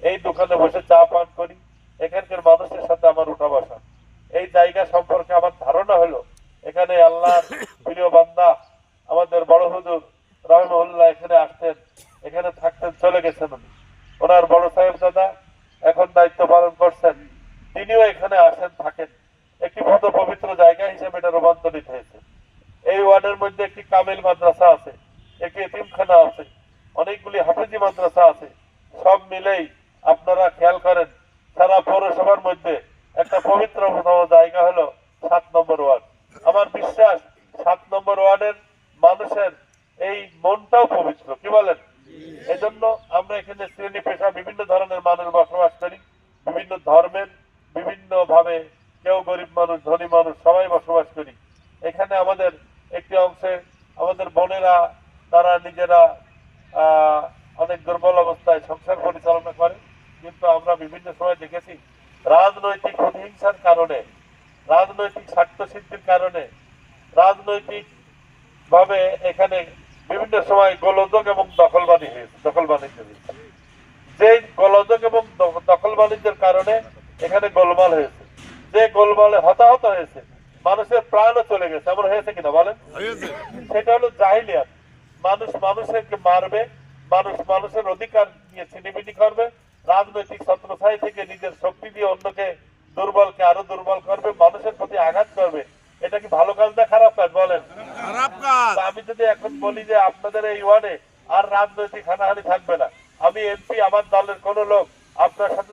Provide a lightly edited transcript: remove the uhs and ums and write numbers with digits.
এই দোকানে বসে চা পান করি, এখানকার মানুষের সাথে আমার উঠা বসা। এই জায়গা সম্পর্কে আমার ধারণা হলো এখানে আল্লাহর প্রিয় বান্দা আমাদের বড় হুজুর রহমতুল্লাহ এখানে আসতেন, এখানে থাকতেন, চলে গেছেন উনি। ওনার বড় সাহেব দাদা এখন দায়িত্ব পালন করছেন, তিনিও এখানে আসেন, থাকেন। একটি মত পবিত্র জায়গা হিসেবে এটা রূপান্তরিত হয়েছে। এই ওয়ার্ডের মধ্যে একটি কামিল মাদ্রাসা আছে, একটি এতিমখানা আছে, অনেকগুলি হাফেজি মাদ্রাসা আছে। সব মিলেই আপনারা খেয়াল করেন সারা পৌরসভার মধ্যে একটা পবিত্রতম জায়গা হলো 7 নম্বর ওয়ার্ড। আমার বিশ্বাস 7 নম্বর ওয়ার্ডের মানুষের এই মনটাও পবিত্র, কি বলেন? এজন্য আমরা এখানে শ্রেণী পেশা বিভিন্ন ধরনের মানুষ বসবাস করি, বিভিন্ন ধর্মের, বিভিন্ন ভাবে, কেউ গরিব মানুষ, ধনী মানুষ, সবাই বসবাস করি এখানে। আমাদের একটি অংশে আমাদের বোনেরা, তারা নিজেরা অনেক দুর্বল অবস্থায় সংসার পরিচালনা করে, কিন্তু আমরা বিভিন্ন সময় দেখেছি রাজনৈতিক প্রতিহিংসার কারণে, রাজনৈতিক স্বার্থ সিদ্ধির কারণে, রাজনৈতিক ভাবে এখানে বিভিন্ন সময় গোলযোগ এবং দখল বাণিজ্য হয়েছে। যে গোলযোগ এবং দখল বাণিজ্যের কারণে এখানে গোলমাল হয়েছে, যে গোলমালে হতাহত হয়েছে, মানুষের প্রাণও চলে গেছে, এমন হয়েছে কিনা বলেন? সেটা হলো জাহিলিয়াত। মানুষ মানুষকে মারবে, মানুষ মানুষের অধিকার নিয়ে ছিনিমিনি করবে, রাজনৈতিক ছত্রছায়া থেকে নিজের শক্তি দিয়ে অন্যকে, দুর্বলকে আরো দুর্বল করবে, মানুষের প্রতি আঘাত করবে। এটা কি ভালো কাজ না খারাপ কাজ বলেন? আমি যদি এখন বলি যে আপনাদের এই ওয়ার্ডে আর রাজনৈতিক হানাহানি থাকবে না, আমি এমপি, আমার দলের কোন লোক আপনার সাথে